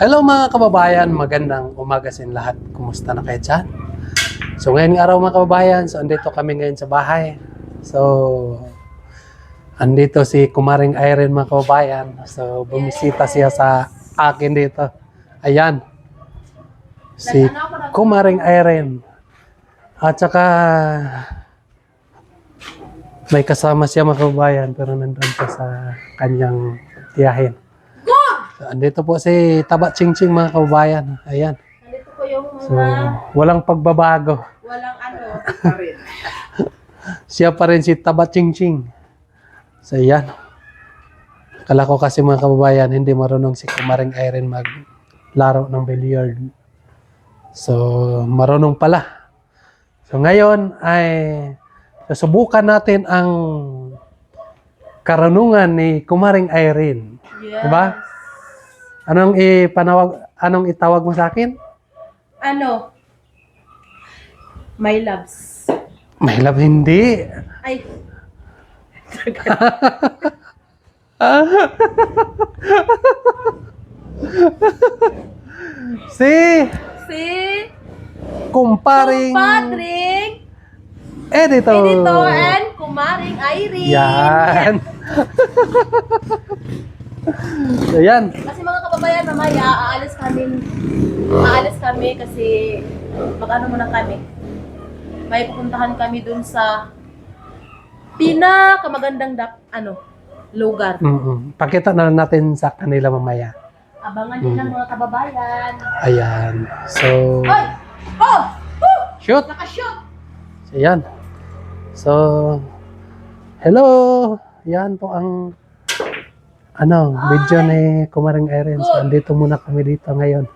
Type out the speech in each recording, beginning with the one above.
Hello mga kababayan, magandang umaga sa inyo lahat. Kumusta na kayo dyan? So ngayong araw mga kababayan, so andito kami ngayon sa bahay. So andito si Kumaring Irene mga kababayan. So bumisita siya sa akin dito. Ayan. Si Kumaring Irene. At saka may kasama siya mga kababayan pero nandun pa sa kanyang tiyahin. So, andito po si Taba Chingching mga kababayan. Ayan. Nandito po yung So, mga walang pagbabago. walang ano. Siya pa rin si Taba Chingching. So, ayan. Akala ko kasi mga kababayan, hindi marunong si Kumaring Irene maglaro ng billiard. So, marunong pala. So, ngayon ay susubukan natin ang karunungan ni Kumaring Irene. Yes. Diba? Anong itawag mo sa akin? Ano? My loves. May love hindi. Ay. Si Si Kumparing Patrick, Editor. Editor, and Kumaring Irene. Yan. So, yan. Kasi mga kababayan, mamaya aalis kami kasi mag-ano muna kami. May pupuntahan kami dun sa pinakamagandang lugar. Pakita na natin sa kanila mamaya. Abangan nyo lang mga kababayan. Ayan. So, Hoy! Oh! Oh! shoot. Nakashoot! So, yan. So, hello. Yan po ang video ni Kumaring Irene. So, andito muna kami dito ngayon.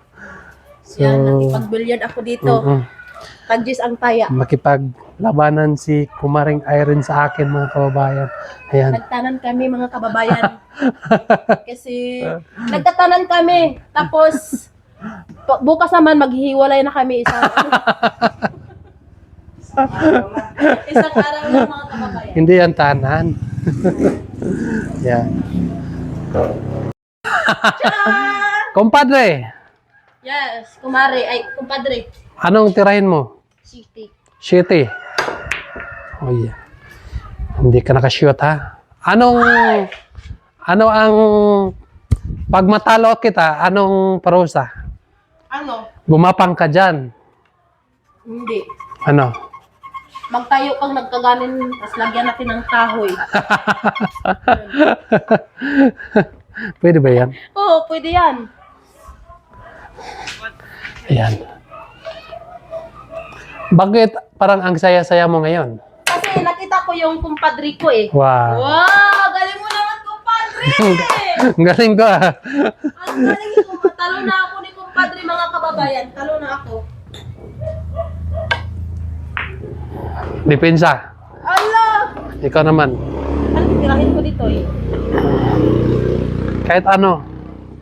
So, Yan, nakipag-billiard ako dito. Tag-Gis ang taya. makipaglabanan si Kumaring Irene sa akin mga kababayan. Ayan. Nagtanan kami mga kababayan. Kasi nagtatanan kami. Tapos bukas naman maghihiwalay na kami isang araw lang mga kababayan. Hindi yan tanan. Yan. Kompadre, Yes, kumpadre. anong tirahin mo? City. Shitty. Oh yeah. Hindi ka nakashoot ha? Ano ang pag matalo kita, anong parusa? Ano? Gumapang ka dyan. Hindi. Ano? Magtayo kang nagkaganin, tapos lagyan natin ng kahoy. Pwede ba yan? Oo, pwede yan. Ayan. Bakit parang ang saya-saya mo ngayon? Kasi nakita ko yung kumpadre ko eh. Wow. Wow! Galing mo naman kumpadre! Galing ko ah. Ang galing ko. Talo na ako ni kumpadre mga kababayan. Talo na ako. Depensa. Allah! Ikaw naman. Ano titirahin ko dito eh? Kahit ano.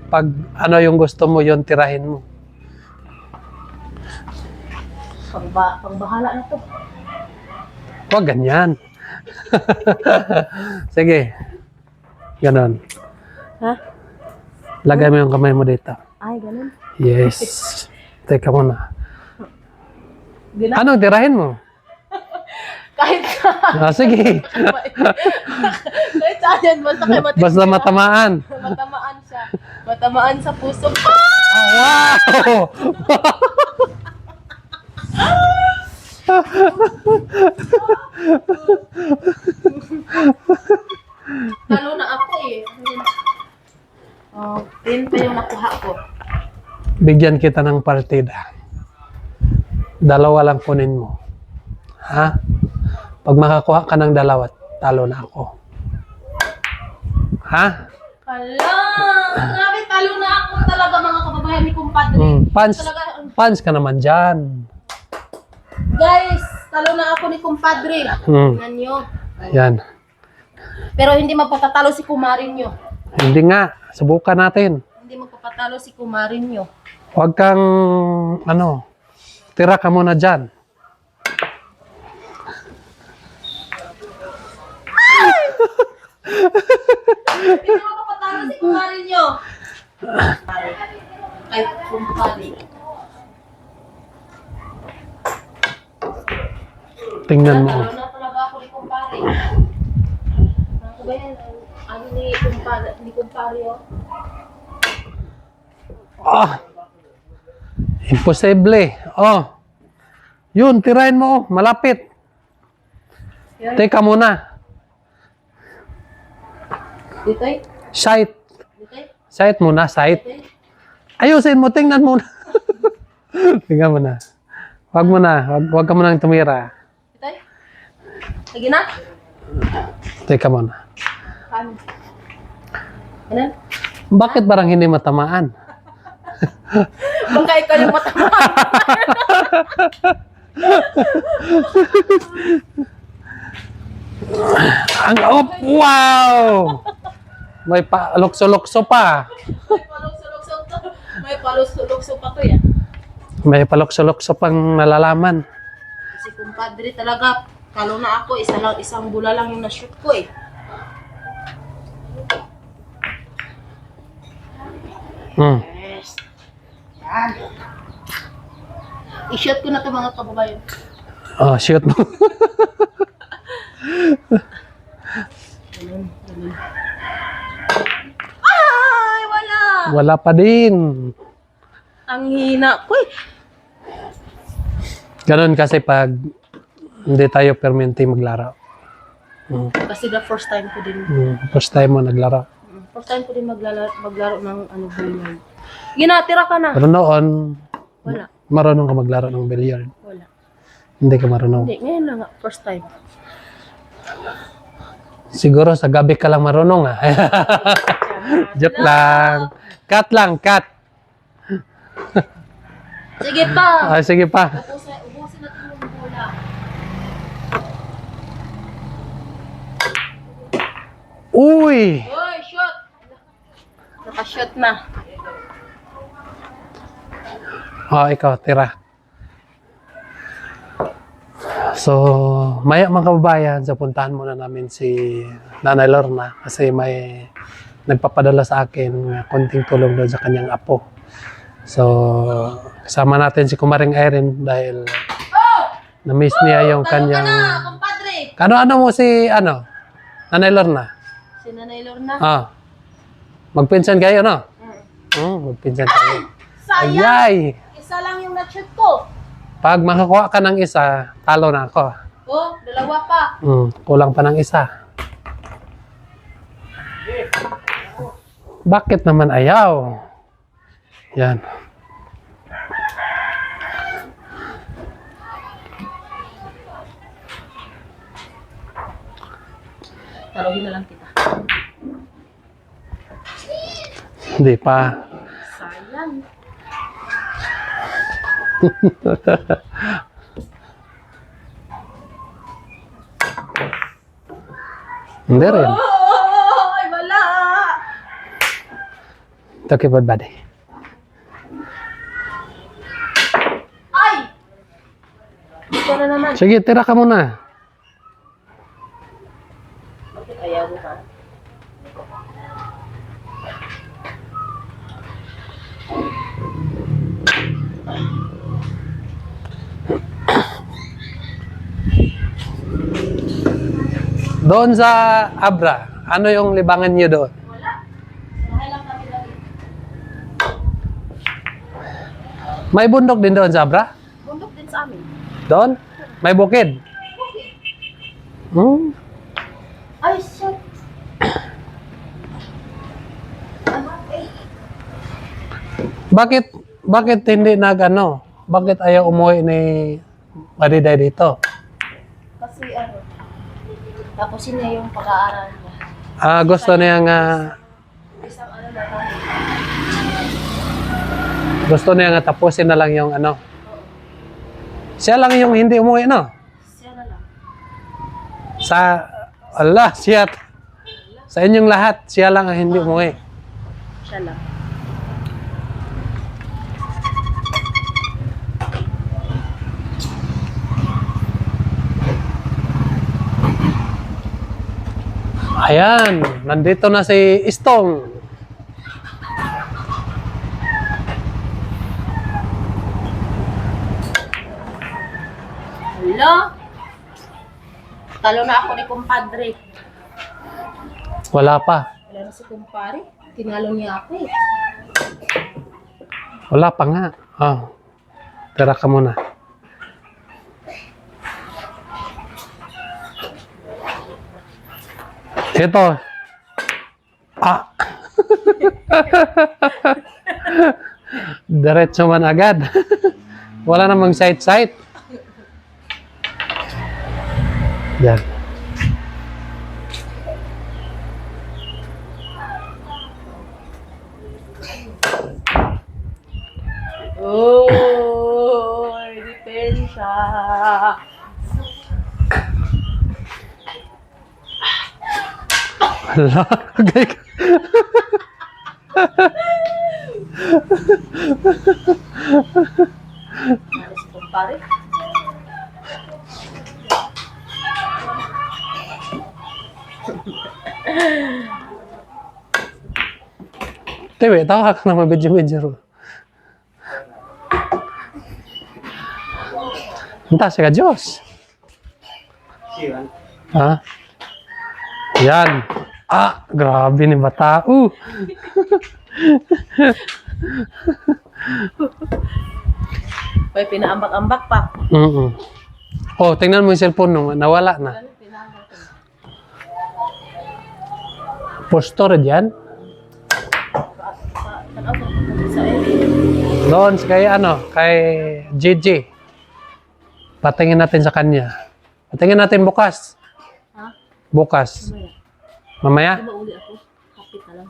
Pag ano yung gusto mo, yun tirahin mo. Pangbahala na to. Huwag ganyan. Sige. Ganon. Ha? Lagay mo yung kamay mo dito. Ay, ganun. Yes. Teka muna. Anong tirahin mo? Kahit Sige. kahit saan yan, basta kay matindi. Basta matamaan. Matamaan siya. Matamaan sa puso. Wow! Talo na ako eh. Oh, 10 pa yung nakuha ko. Bigyan kita ng partida. Dalawa lang kunin mo. Ha? Pag makakuha ka ng dalawa, talo na ako. Ha? Hala! Grabe, talo na ako talaga mga kababayan ni kumpadre. Talaga, Fans ka naman dyan. guys, talo na ako ni kumpadre. Tingnan nyo. Yan. Pero hindi mapatatalo si kumarin nyo. Hindi nga. Subukan natin. Hindi magpapatalo si kumarin nyo. Huwag kang, tira ka muna dyan. Hindi magpapatalo si kumarin nyo. Kay kumpare. Tingnan mo. Talo na talaga ako ni kumpare. Ako ba yan? Ano ni kumpare oh? Ah! Imposible. Oh. Yun, tirahin mo. Malapit. Yan. Teka muna. Dito eh. Sight. Dito eh. Sight muna, sight. Dito eh. Ayusin mo, tingnan mo na. Tingnan mo na. Wag mo na. Wag ka mo nang tumira. Dito eh. Lagi na? Teka muna. Paano? Ano? Bakit parang hindi matamaan? Baka ikaw yung matamaan. Ang wow! May palukso-lukso pa. May palukso-lukso to. May palukso-lukso pa to yan. May palukso-lukso pang nalalaman. Kasi kumpadre talaga, talo na ako, isang bula lang yung na-shoot ko eh. Hmm. Yes. Yan. I-shoot ko na to mga kababayan. Oh, shoot mo. Ganun. Ay, wala! Wala pa din. Ang hina ko eh. Ganon kasi pag hindi tayo permanente maglaro. Kasi the first time ko din. First time mo naglaro. First time ko din maglaro ng ano billiard. Ginatira ka na. Pero noon, Wala. marunong ka maglaro ng billiard. Wala. Hindi ka marunong. Hindi, ngayon lang nga. First time. Siguro sa gabi ka lang marunong ah. Joke lang. Cut lang, cut. Sige pa. Sige pa. Ubusin natin yung bola. Uy! Uy, shoot! Naka-shoot na. Ikaw, tira. So, maya mga kababayan, so puntahan muna namin si Nanay Lorna kasi may nagpapadala sa akin konting tulong doon sa kanyang apo. So, kasama natin si Kumaring Irene dahil na-miss niya yung Talo ka kanyang... na, kumpadre! Ano mo si, Nanay Lorna? Si Nanay Lorna. Magpinsan kayo, no? Magpinsan kayo. Sayang! Ayay! Isa lang yung na-shoot ko. Pag makakuha ka ng isa, talo na ako. Oh, dalawa pa. Kulang pa ng isa. Bakit naman ayaw? Yan. Taluhin na lang kita. Hindi pa. Sayang. Hindi rin. Ay, wala! Ito kay buddy. Ay! Ito na naman. Sige, tira ka muna. Bakit ayaw mo ka? Doon sa Abra, ano yung libangan niyo doon? Wala. Bahay lang kami lagi. May bundok din doon sa Abra? Bundok din sa amin. Doon? May bukid? Ay, shit. Bakit hindi bakit ayaw umuwi ni Mariday dito? Kasi tapusin niya yung pag-aaral niya. Gusto niya nga Isang na lang. gusto niya nga tapusin na lang yung Siya lang yung hindi umuwi, no? Siya na lang. Sa inyong lahat, siya lang ang hindi umuwi. Siya lang. Ayan, nandito na si Istong. Hala. Talo na ako ni kumpadre. Wala pa. Wala na si kumpare. Tinalo niya ako eh. Wala pa nga. Tira ka muna. Ito. Diretso man agad. Wala namang sight-sight. Yan. Oh, depensa. Hala. Okay. Ano si kumpare? Tewe, tawa ka naman video-video. Entah siya ka, Diyos. Ha? Yan. Grabe ni bata. May pinaambak-ambak pa. Oh, tingnan mo yung cellphone nung nawala na. Ano pinaambak? For storage yan. Tanaw ko sa area. Doon kay kay JJ. Patingin natin sa kanya. Patingin natin bukas. Ha? Bukas. Mamaya. Mamaya? Diba uli ako? Kapit na lang.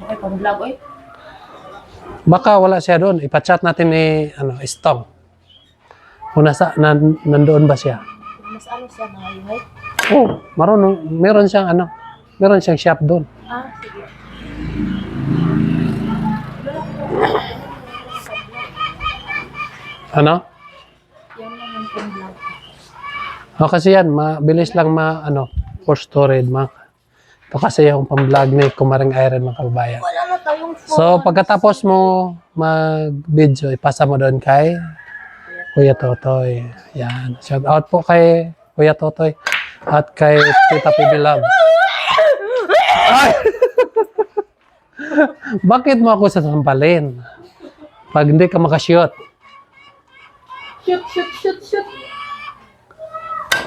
Ay, pang-vlog oy. Baka wala siya doon. Ipa-chat natin ni Stong. Kung nandoon ba siya? Mas ano siya, mga yuhay? Oh, marunong. Meron siyang shop doon. Sige. Ano? Yan lang yung pang-vlog. Kasi yan, mabilis lang for storage. Ito kasi yung pang-vlog ni Kumaring Iron, mga kababayan. Wala na tayong phone. So, pagkatapos mo mag-video, ipasa mo doon kay Kuya Totoy. Yan. Shout out po kay Kuya Totoy at kay Tita PB Love. Ay! Bakit mo ako sasampalin? Pag hindi ka makashoot. Shoot.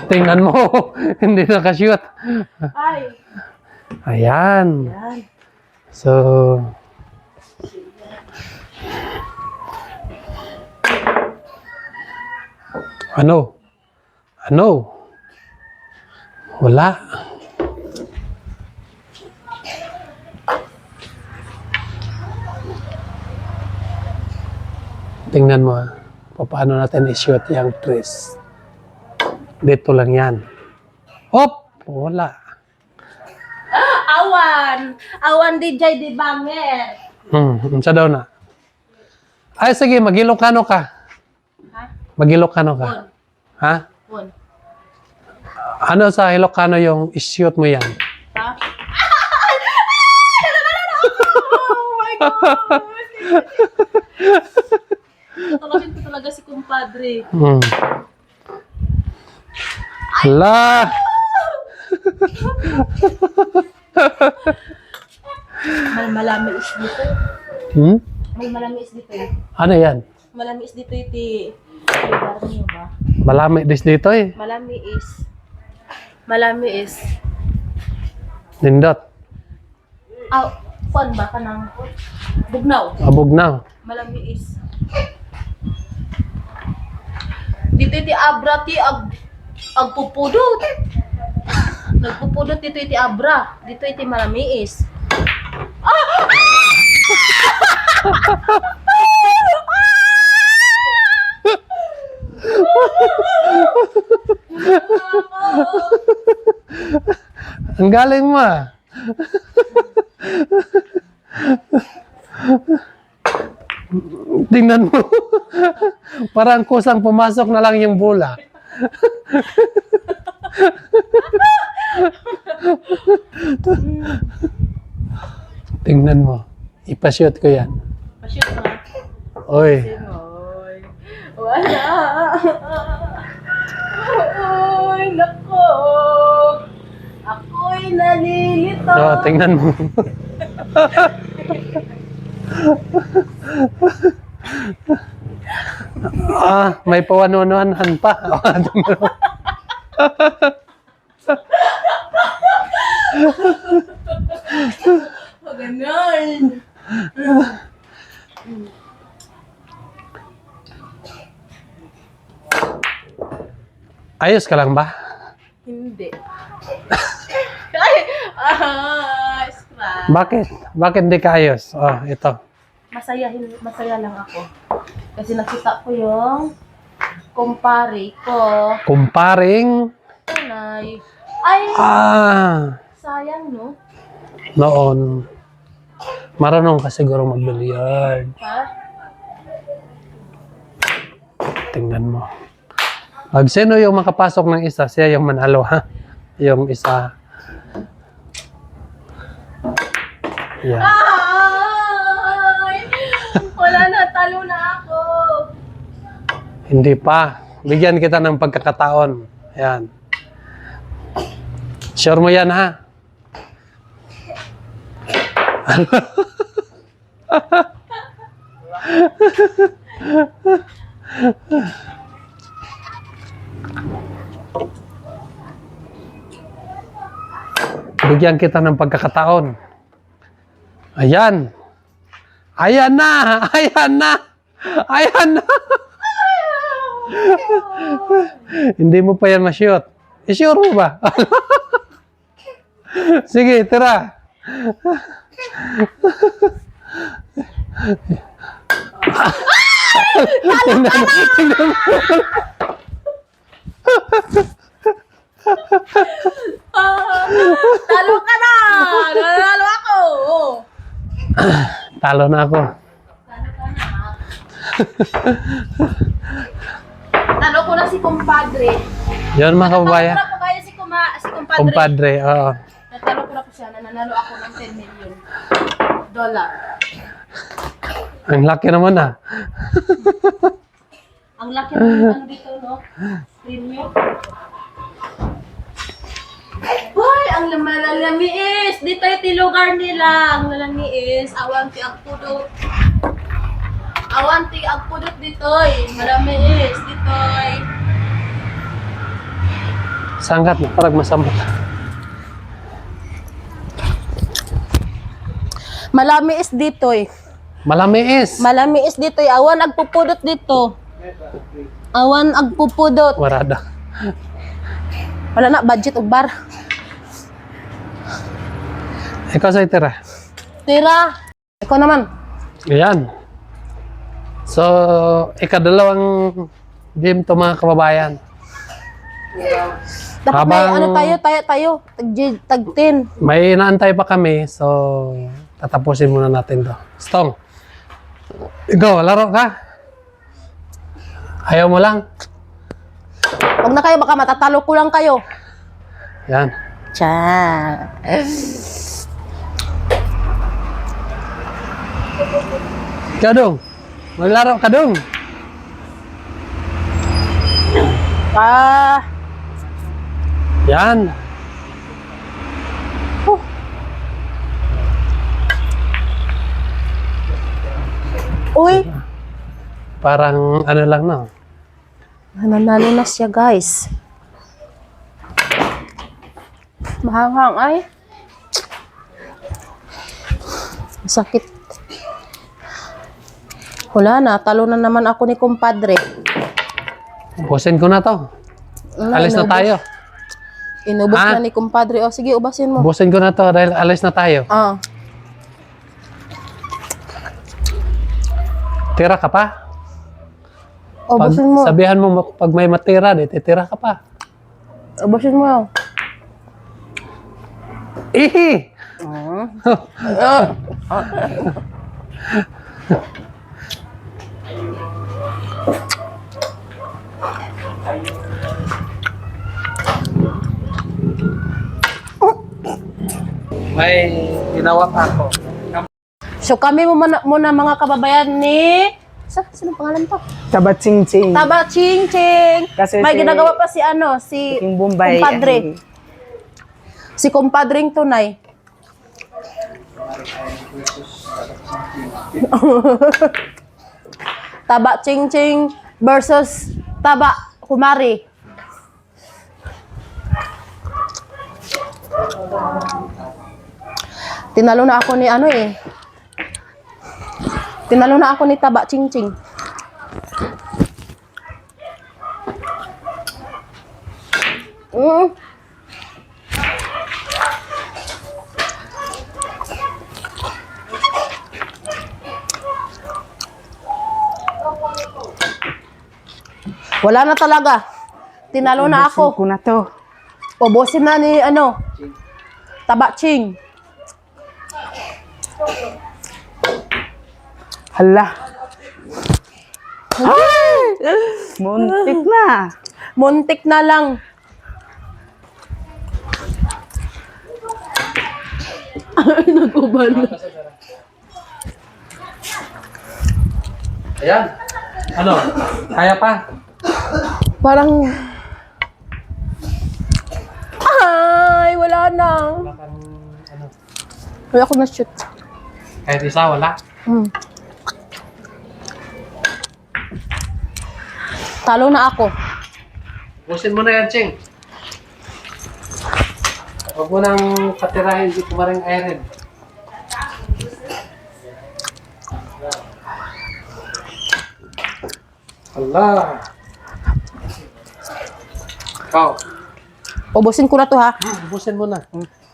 Tingnan mo, hindi nakashoot. Ay. Ayan. Yan. So, ano? Wala. Tingnan mo, paano natin i-shoot yung trees. Dito lang yan. Hop! Wala. Awan DJ di banger. Unsa daw na? Ay, sige, mag-Ilocano ka. Ha? Mag-Ilocano ka. On. Ha? On. Ano sa Ilocano yung i-shoot mo yan? Ha? Oh my God! Tatawagin ko talaga si kumpadre. Hala! Malami is dito. Malami is dito. Ano yan? Malami is dito iti. Lugar niyo ba? Malami dito eh. Malami is. Nindot. Kuan ba ka ng Bugnaw? Abugnaw. Malami is. Dito iti abra ti agpupudot. Nagpupudot dito iti abra. Dito iti malami is. Ang galing mo ah. Tingnan mo. Parang kusang pumasok na lang yung bola. Tingnan mo. Ipashoot ko yan. Pashoot na. Oy. Oy. Wala. Ay, nako. Ako'y nalilito. So, tingnan mo. May pawanuanuhan pa. Ganun. Ayos ka lang ba? Hindi. Ay, scratch. Bakit? Bakit hindi ka ayos? Oh, ito. Masaya lang ako. Kasi nakita ko yung kumpare ko. Kumparing, Ay, ay, sayang, no? noon, marunong ka siguro mag-billiard. Ha? Tingnan mo. Pag sino yung makapasok ng isa, siya yung manalo, ha? Yung isa. Yan. Ay! Wala na, talo na ako. Hindi pa. Bigyan kita ng pagkakataon. Yan. Sure mo yan, ha? Bigyan kita ng pagkakataon. Ayan. Ayan na! Ayan na! Ayan na! Hindi mo pa yan ma-shoot. I-sure mo ba? Sige, tira. Tingnan mo. Talo ka na! Nanalo ako! Talo na ako. Talo ko na si kumpadre. Yan mga kababayan. Talo ko na kaya si kumpadre. Kumpadre, oo. Natalo ko na po siya. Nanalo ako ng $10 million. Ang laki naman, ha. Ang laki ng ano dito, no? Premium. Hoy, ang lamiis! Dito yung tilugar nila. Ang lalamiis. Awanti ang pudot. Awanti ang pudot dito'y. Malamiis dito'y. Sangkat na, parang masamot. Malamiis dito'y. Malamiis. Malamiis dito'y. Awan agpupudot dito. Awan agpupudot. Warada. Wala na, budget og bar. Ikaw sa itira. Tira. Ikaw naman. Ayan. So, ikadalawang game to mga kababayan. Dapat may Habang- ano tayo. Tag 10. May inaantay pa kami, so tatapusin muna natin to. Stong, ikaw, laro ka? Ayaw mo lang? Huwag na kayo, baka matatalo ko lang kayo. Yan. Tiyan. Kadong, maglaro ka dong. Yan. Uy, Parang ano lang na. nanalo na siya, guys. Mahanghang ay. Sakit. Wala na, talo na naman ako ni kumpadre. Ubusin ko na to. Alis na tayo. Inubos Ah? na ni kumpadre. O sige, ubasin mo. Ubusin ko na to dahil alis na tayo. Ah. Tira ka pa? Ubasin mo. Sabihan mo pag may matira, titira ka pa. Ubasin mo. Ihi! May ginawa pa ako. So kami muna mga kababayan ni Sino pangalan to? Taba Ching Ching. Taba Ching Ching. Kasi May si- ginagawa pa si ano, si Yung Bombay. kumpadre. Si kumpadring tunay. Taba Ching Ching versus Taba Kumari. Tinalo na ako ni ano eh. Tinalo na ako ni Taba Ching Ching. Mm. Wala na talaga. Tinalo na Ubusin ako. ko na to. Ubusin na ni ano. Taba Ching. Hala. Ay! Muntik na. Muntik na lang. Nag-ubal. Ayan. Ano? Kaya pa? Parang... Ay, wala na. Wala kang, ano? Wala ko na-shoot. Kahit isa, wala. Talo na ako. Pusin mo na yan, Ching. Huwag mo nang patirahin si Kumaring Irene. Allah. Ikaw. Ubusin ko na to ha. Pusin mo na.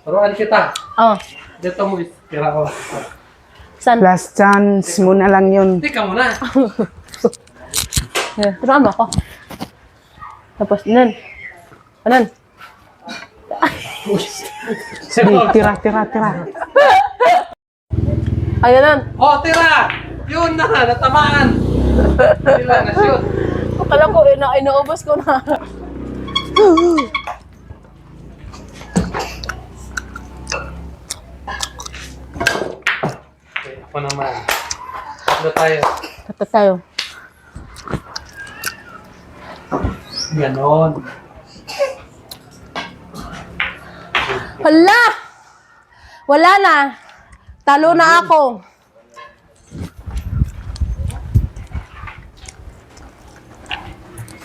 Turuan kita. Oh, Dito mo, tira ko. san? Last chance mo na lang yun. Hindi ka muna. Turuan mo ako. Tapos, nun. Anan? Sige, tira. Ayun nan. Oh, tira! Yun na, natamaan. Hindi lang, na-shoot. Akala ko, inuubos ko na. Okay, ako naman. Tatlo tayo. Tapos tayo. Ganon. Hala! Wala na. Talo na ako.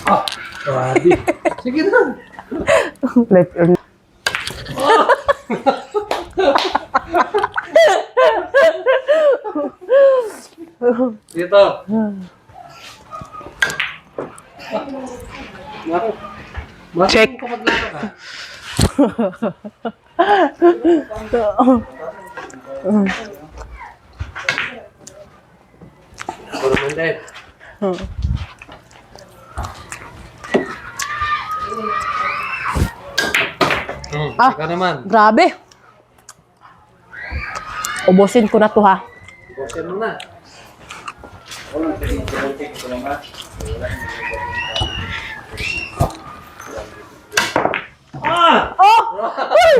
Ah, grabe. Sige na. Left or Dito. Check. Ako naman din. Ah. Ikaw naman. Grabe. Ubusin ko na to ha. Busin mo na.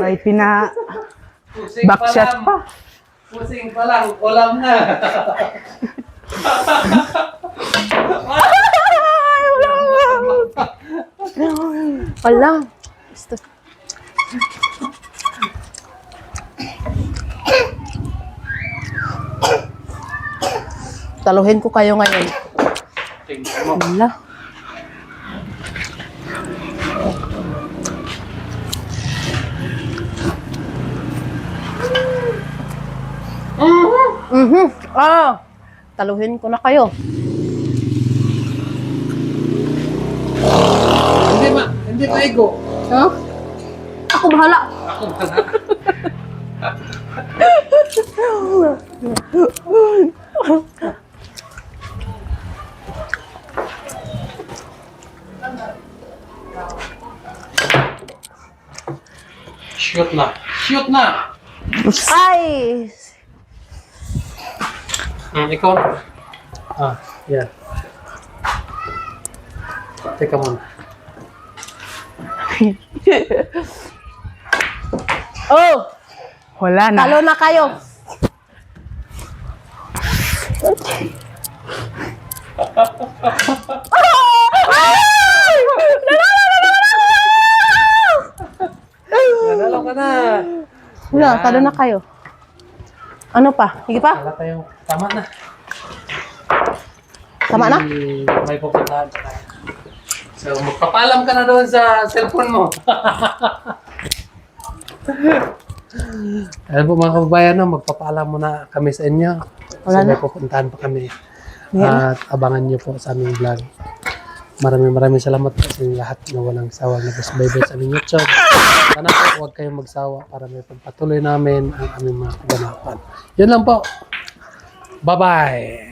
may pina Pusing backshot lang. pa. Pusing pa lang. Ulam na. Wala. Gusto. Taluhin ko kayo ngayon. Tingnan mo. Wala. Ah, taluhin ko na kayo. Hindi maigo. Huh? Ako bahala. Ako na. Shoot na. Shoot na. Ay! Ikaw na. Ah, yan. Teka muna. Oh! Wala na. Talo na kayo. Nanalo ka na. Wala, talo na kayo. Ano pa? Sige pa? Wala tayong tama na. Tama na? May pupuntahan pa tayo. So, magpapalam ka na doon sa cellphone mo. Alam po mga kababayan, no, magpapaalam muna kami sa inyo. Wala So, na. may pupuntahan pa kami. Ayan. At abangan nyo po sa aming vlog. Maraming salamat po sa inyong lahat na walang sawang nag-subscribe sa aming YouTube. Sana po huwag kayong magsawa para may pagpatuloy namin ang aming mga kaganapan. Yun lang po. Bye-bye!